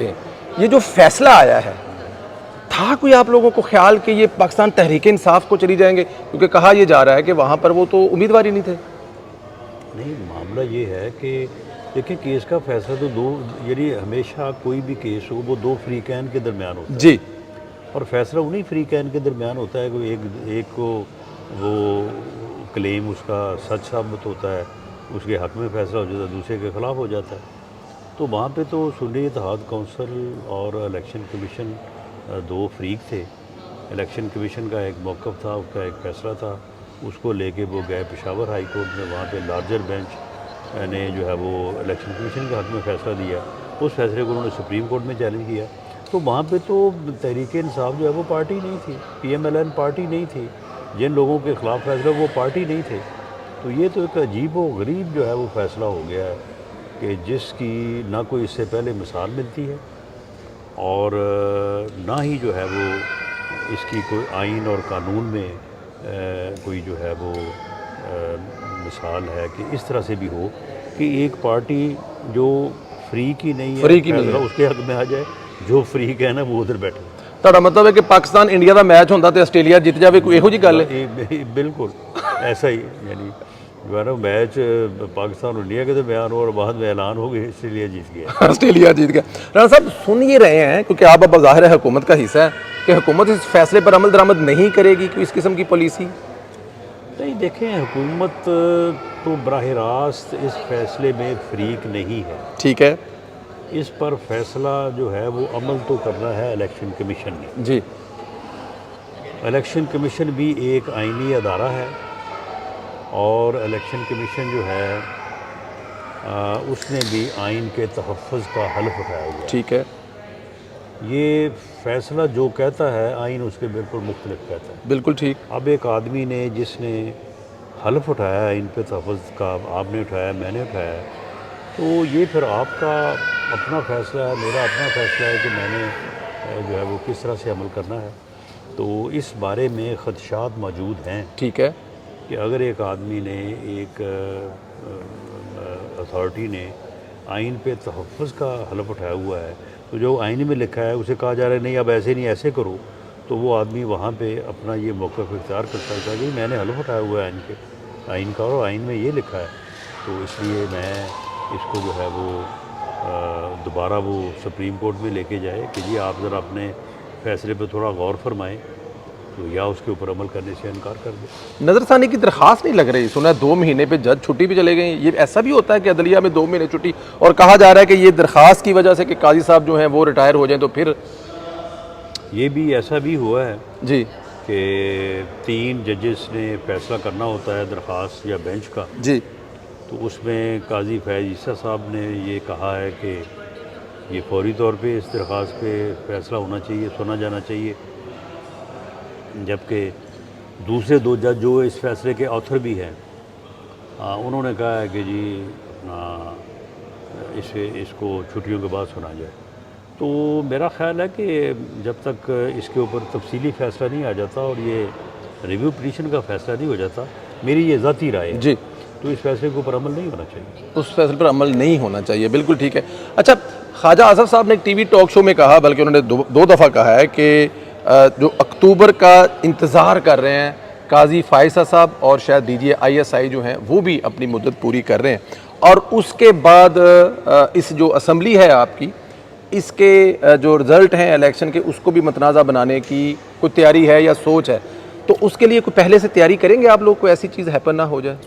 ہیں، یہ جو فیصلہ آیا ہے تھا کوئی آپ لوگوں کو خیال کہ یہ پاکستان تحریک انصاف کو چلی جائیں گے؟ کیونکہ کہا یہ جا رہا ہے کہ وہاں پر وہ تو امیدوار ہی نہیں تھے۔ نہیں، معاملہ یہ ہے کہ دیکھیں کیس کا فیصلہ تو دو، یعنی ہمیشہ کوئی بھی کیس ہو وہ دو فریقین کے درمیان ہوتا ہے، جی اور فیصلہ انہی فریقین کے درمیان ہوتا ہے کہ ایک کو وہ کلیم اس کا سچ ثابت ہوتا ہے، اس کے حق میں فیصلہ ہو جاتا ہے، دوسرے کے خلاف ہو جاتا ہے۔ تو وہاں پہ تو سنی اتحاد کونسل اور الیکشن کمیشن دو فریق تھے۔ الیکشن کمیشن کا ایک موقف تھا، اس کا ایک فیصلہ تھا، اس کو لے کے وہ گئے پشاور ہائی کورٹ میں، وہاں پہ لارجر بینچ نے جو ہے وہ الیکشن کمیشن کے حق میں فیصلہ دیا، اس فیصلے کو انہوں نے سپریم کورٹ میں چیلنج کیا۔ تو وہاں پہ تو تحریک انصاف جو ہے وہ پارٹی نہیں تھی، P M L N party نہیں تھی، جن لوگوں کے خلاف فیصلہ وہ پارٹی نہیں تھے۔ تو یہ تو ایک عجیب و غریب جو ہے وہ فیصلہ ہو گیا ہے کہ جس کی نہ کوئی اس سے پہلے مثال ملتی ہے، اور نہ ہی جو ہے وہ اس کی کوئی آئین اور قانون میں کوئی جو ہے وہ مثال ہے کہ اس طرح سے بھی ہو کہ ایک پارٹی جو فریق ہی نہیں ہے فریق ہی نہیں فیصلہ ہے۔ اس کے حق میں آ جائے، جو فریق ہے نا وہ ادھر بیٹھے۔ ਤੁਹਾਡਾ ਮਤਲਬ ਹੈ ਕਿ ਪਾਕਿਸਤਾਨ ਇੰਡੀਆ ਦਾ ਮੈਚ ਹੁੰਦਾ ਤੇ ਆਸਟ੍ਰੇਲੀਆ ਜਿੱਤ ਜਾਵੇ, ਕੋਈ ਇਹੋ ਜੀ ਗੱਲ ਹੈ؟ بالکل ایسا ہی، یعنی جو ہے نا میچ پاکستان اور انڈیا کے درمیان ہو اور بعد میں اعلان ہو گیا آسٹریلیا جیت گیا۔ آسٹریلیا جیت گیا۔ رانا صاحب سن یہ رہے ہیں کیونکہ آپ اب ظاہر ہے حکومت کا حصہ ہے کہ حکومت اس فیصلے پر عمل درآمد نہیں کرے گی، کوئی اس قسم کی پالیسی؟ نہیں، دیکھیں حکومت تو براہ راست اس فیصلے میں فریق نہیں ہے، ٹھیک ہے اس پر فیصلہ جو ہے وہ عمل تو کرنا ہے الیکشن کمیشن نے۔ جی الیکشن کمیشن بھی ایک آئینی ادارہ ہے، اور الیکشن کمیشن جو ہے اس نے بھی آئین کے تحفظ کا حلف اٹھایا ہوا ہے۔ ٹھیک ہے یہ فیصلہ جو کہتا ہے آئین اس کے بالکل مختلف کہتا ہے۔ بالکل ٹھیک۔ اب ایک آدمی نے جس نے حلف اٹھایا ہے ان پہ تحفظ کا، آپ نے اٹھایا، میں نے اٹھایا ہے، تو یہ پھر آپ کا اپنا فیصلہ ہے، میرا اپنا فیصلہ ہے کہ میں نے جو ہے وہ کس طرح سے عمل کرنا ہے۔ تو اس بارے میں خدشات موجود ہیں ٹھیک ہے کہ اگر ایک آدمی نے، ایک اتھارٹی نے آئین پہ تحفظ کا حلف اٹھایا ہوا ہے، تو جو آئین میں لکھا ہے اسے کہا جا رہا ہے نہیں اب ایسے نہیں ایسے کرو، تو وہ آدمی وہاں پہ اپنا یہ موقف اختیار کرتا ہے کہ میں نے حلف اٹھایا ہوا ہے آئین کا، اور آئین میں یہ لکھا ہے، تو اس لیے میں اس کو جو ہے وہ دوبارہ وہ سپریم کورٹ میں لے کے جائے کہ جی آپ ذرا اپنے فیصلے پہ تھوڑا غور فرمائیں، تو یا اس کے اوپر عمل کرنے سے انکار کر دیں۔ نظر ثانی کی درخواست نہیں لگ رہی، سنا ہے 2 مہینے پہ جج چھٹی پہ چلے گئے ہیں، یہ ایسا بھی ہوتا ہے کہ عدلیہ میں 2 مہینے چھٹی، اور کہا جا رہا ہے کہ یہ درخواست کی وجہ سے کہ قاضی صاحب جو ہیں وہ ریٹائر ہو جائیں تو پھر؟ یہ بھی ایسا بھی ہوا ہے جی کہ 3 ججز نے فیصلہ کرنا ہوتا ہے درخواست یا بینچ کا، جی تو اس میں قاضی فیض عیسیٰ صاحب نے یہ کہا ہے کہ یہ فوری طور پہ اس درخواست پہ فیصلہ ہونا چاہیے، سنا جانا چاہیے، جبکہ دوسرے 2 جج جو اس فیصلے کے آتھر بھی ہیں انہوں نے کہا ہے کہ جی اس کو چھٹیوں کے بعد سنا جائے۔ تو میرا خیال ہے کہ جب تک اس کے اوپر تفصیلی فیصلہ نہیں آ جاتا اور یہ ریویو پٹیشن کا فیصلہ نہیں ہو جاتا، میری یہ ذاتی رائے ہے، جی تو اس فیصلے کے اوپر عمل نہیں ہونا چاہیے۔ اس فیصلے پر عمل نہیں ہونا چاہیے، بالکل ٹھیک ہے۔ اچھا، خواجہ اظہر صاحب نے ایک ٹی وی ٹاک شو میں کہا، بلکہ انہوں نے 2 دفعہ کہا ہے کہ جو اکتوبر کا انتظار کر رہے ہیں قاضی فائصہ صاحب اور شاید D G I S I جو ہیں وہ بھی اپنی مدت پوری کر رہے ہیں، اور اس کے بعد اس جو اسمبلی ہے آپ کی، اس کے جو رزلٹ ہیں الیکشن کے، اس کو بھی متنازع بنانے کی کوئی تیاری ہے یا سوچ ہے؟ تو اس کے لیے کوئی پہلے سے تیاری کریں گے آپ لوگ، کوئی ایسی چیز ہیپن نہ ہو جائے؟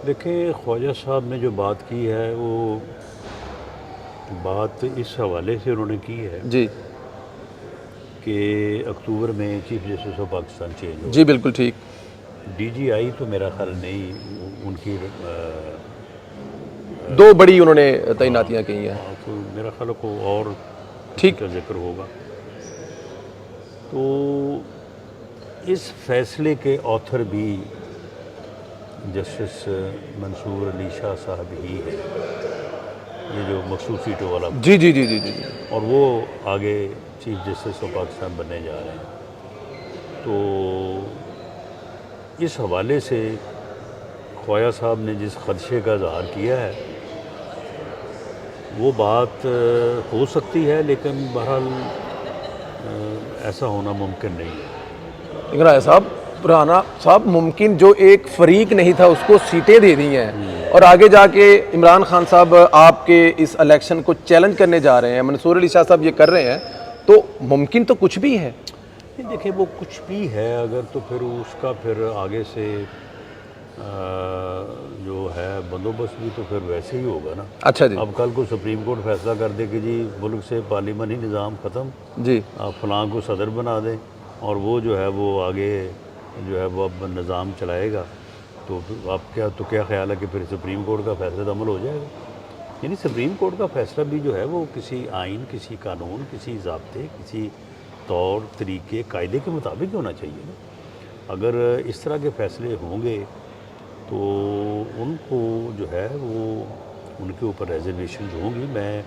دیکھیں خواجہ صاحب نے جو بات کی ہے وہ بات اس حوالے سے انہوں نے کی ہے جی کہ اکتوبر میں chief justice of Pakistan change ہو، جی بالکل ٹھیک۔ ڈی جی آئی تو میرا خیال نہیں، ان کی 2 بڑی انہوں نے تعیناتیاں کی ہیں۔ تو میرا خیال کو اور ٹھیک کا ذکر ہوگا۔ تو اس فیصلے کے آتھر بھی جسٹس منصور علی شاہ صاحب ہی ہے، یہ جو مخصوص سیٹوں والا، جی جی جی جی جی اور وہ آگے چیف جسٹس آف پاکستان بننے جا رہے ہیں۔ تو اس حوالے سے خواجہ صاحب نے جس خدشے کا اظہار کیا ہے وہ بات ہو سکتی ہے، لیکن بہرحال ایسا ہونا ممکن نہیں ہے۔ لیکن راجہ صاحب، رانا صاحب ممکن جو ایک فریق نہیں تھا اس کو سیٹیں دے دی ہیں، اور آگے جا کے عمران خان صاحب آپ کے اس الیکشن کو چیلنج کرنے جا رہے ہیں، منصور علی شاہ صاحب یہ کر رہے ہیں، تو ممکن تو کچھ بھی ہے۔ نہیں دیکھیں، وہ کچھ بھی ہے اگر تو پھر اس کا پھر آگے سے جو ہے بندوبست بھی تو پھر ویسے ہی ہوگا نا۔ اچھا جی اب کل کو سپریم کورٹ فیصلہ کر دے کہ جی ملک سے پارلیمانی نظام ختم، جی، آپ فلاں کو صدر بنا دیں، اور وہ جو ہے وہ آگے جو ہے وہ اب نظام چلائے گا، تو آپ کیا خیال ہے کہ پھر سپریم کورٹ کا فیصلہ عمل ہو جائے گا؟ یعنی سپریم کورٹ کا فیصلہ بھی جو ہے وہ کسی آئین، کسی قانون، کسی ضابطے، کسی طور طریقے قاعدے کے مطابق ہونا چاہیے نا۔ اگر اس طرح کے فیصلے ہوں گے تو ان کو جو ہے وہ ان کے اوپر ریزرویشنز ہوں گی۔ میں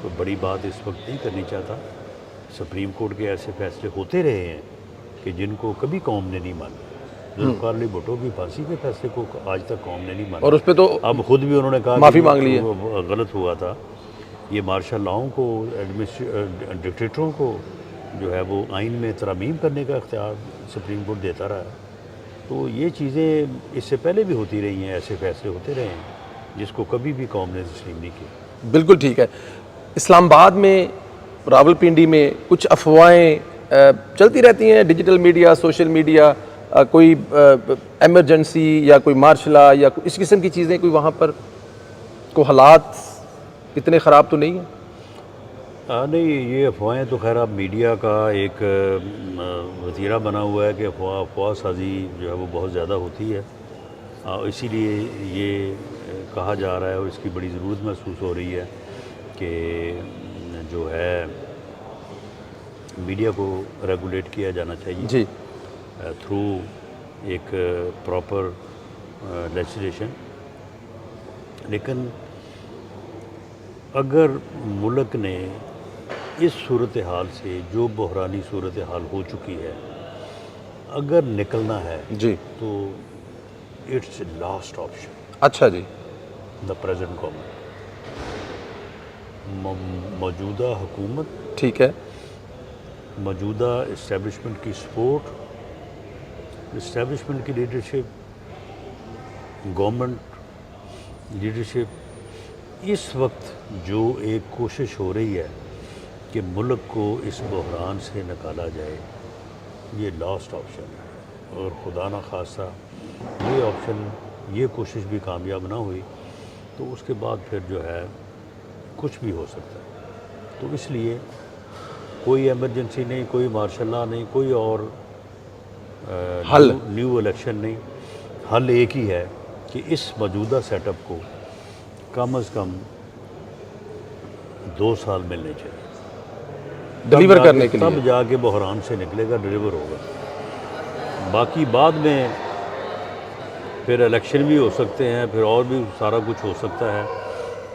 کوئی بڑی بات اس وقت نہیں کرنی چاہتا۔ سپریم کورٹ کے ایسے فیصلے ہوتے رہے ہیں کہ جن کو کبھی قوم نے نہیں مانا۔ ذوالفقار علی بھٹو کی پھانسی کے فیصلے کو آج تک قوم نے نہیں مانا، اور اس پہ تو اب خود بھی انہوں نے کہا معافی کہ مانگ لی ہے۔ وہ غلط ہوا تھا۔ یہ مارشل لاؤں کو، ڈکٹیٹروں کو جو ہے وہ آئین میں ترامیم کرنے کا اختیار سپریم کورٹ دیتا رہا ہے۔ تو یہ چیزیں اس سے پہلے بھی ہوتی رہی ہیں، ایسے فیصلے ہوتے رہے ہیں جس کو کبھی بھی قوم نے تسلیم نہیں کیا۔ بالکل ٹھیک ہے۔ اسلام آباد میں، راول پنڈی میں کچھ افواہیں چلتی رہتی ہیں، ڈیجیٹل میڈیا، سوشل میڈیا، کوئی ایمرجنسی یا کوئی مارشل لا یا اس قسم کی چیزیں، کوئی وہاں پر کوئی حالات اتنے خراب تو نہیں ہیں؟ نہیں، یہ افواہیں تو خیر اب میڈیا کا ایک وتیرہ بنا ہوا ہے کہ افواہ سازی جو ہے وہ بہت زیادہ ہوتی ہے، اسی لیے یہ کہا جا رہا ہے اور اس کی بڑی ضرورت محسوس ہو رہی ہے کہ جو ہے میڈیا کو ریگولیٹ کیا جانا چاہیے جی، تھرو ایک پراپر لیجسلیشن۔ لیکن اگر ملک نے اس صورتحال سے، جو بحرانی صورتحال ہو چکی ہے، اگر نکلنا ہے جی، تو اٹس لاسٹ آپشن اچھا جی، دا پریزنٹ گورنمنٹ، موجودہ حکومت، ٹھیک ہے، موجودہ اسٹیبلشمنٹ کی سپورٹ، اسٹیبلشمنٹ کی لیڈرشپ، گورنمنٹ لیڈرشپ، اس وقت جو ایک کوشش ہو رہی ہے کہ ملک کو اس بحران سے نکالا جائے، یہ لاسٹ آپشن ہے۔ اور خدا نخواستہ یہ آپشن، یہ کوشش بھی کامیاب نہ ہوئی تو اس کے بعد پھر جو ہے کچھ بھی ہو سکتا ہے۔ تو اس لیے کوئی ایمرجنسی نہیں، کوئی مارشل لا نہیں، کوئی اور حل نیو الیکشن نہیں، حل ایک ہی ہے کہ اس موجودہ سیٹ اپ کو کم از کم 2 سال ملنے چاہیے، ڈلیور کرنے کے لیے۔ تب جا کے بحران سے نکلے گا، ڈلیور ہوگا۔ باقی بعد میں پھر الیکشن بھی ہو سکتے ہیں، پھر اور بھی سارا کچھ ہو سکتا ہے،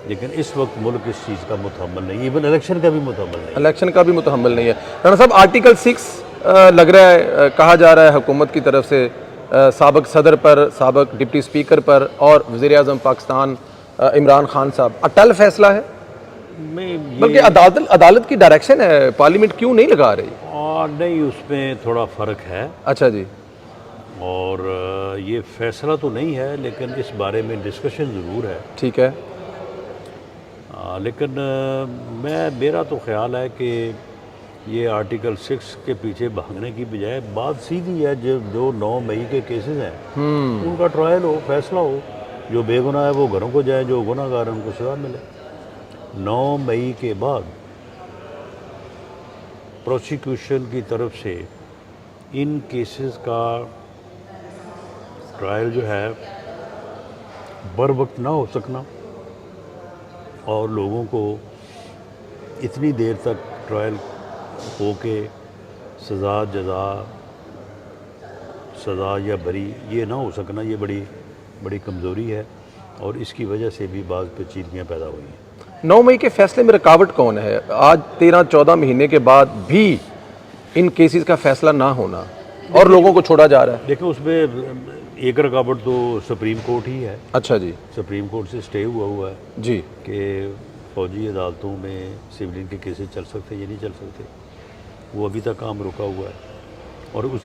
لیکن اس وقت ملک اس چیز کا متحمل نہیں، ایون الیکشن کا بھی متحمل نہیں۔ الیکشن کا بھی متحمل نہیں ہے۔ رانا صاحب، آرٹیکل 6 لگ رہا ہے، کہا جا رہا ہے حکومت کی طرف سے سابق صدر پر، سابق ڈپٹی اسپیکر پر اور وزیر اعظم پاکستان عمران خان صاحب، اٹل فیصلہ ہے، بلکہ عدالت کی ڈائریکشن ہے، پارلیمنٹ کیوں نہیں لگا رہی؟ اور نہیں، اس میں تھوڑا فرق ہے، اچھا جی، اور یہ فیصلہ تو نہیں ہے لیکن اس بارے میں ڈسکشن ضرور ہے۔ ٹھیک ہے، لیکن میرا تو خیال ہے کہ یہ آرٹیکل 6 کے پیچھے بھاگنے کی بجائے بات سیدھی ہے، جو 9 مئی کے کیسز ہیں ان کا ٹرائل ہو، فیصلہ ہو، جو بے گناہ ہے وہ گھروں کو جائیں، جو گناہ گار ہیں ان کو سزا ملے۔ 9 مئی کے بعد پروسیکیوشن کی طرف سے ان کیسز کا ٹرائل جو ہے بر وقت نہ ہو سکنا، اور لوگوں کو اتنی دیر تک ٹرائل ہو کے سزا یا بری یہ نہ ہو سکنا، یہ بڑی کمزوری ہے، اور اس کی وجہ سے بھی بعض پیچیدگیاں پیدا ہوئی ہیں۔ 9 مئی کے فیصلے میں رکاوٹ کون ہے؟ آج 13-14 مہینے کے بعد بھی ان کیسز کا فیصلہ نہ ہونا اور لوگوں کو چھوڑا جا رہا ہے۔ دیکھیں، اس میں ایک رکاوٹ تو سپریم کورٹ ہی ہے۔ اچھا جی، سپریم کورٹ سے سٹے ہوا ہے جی، کہ فوجی عدالتوں میں سولین کے کیسز چل سکتے ہیں، یہ نہیں چل سکتے، وہ ابھی تک کام رکا ہوا ہے، اور اس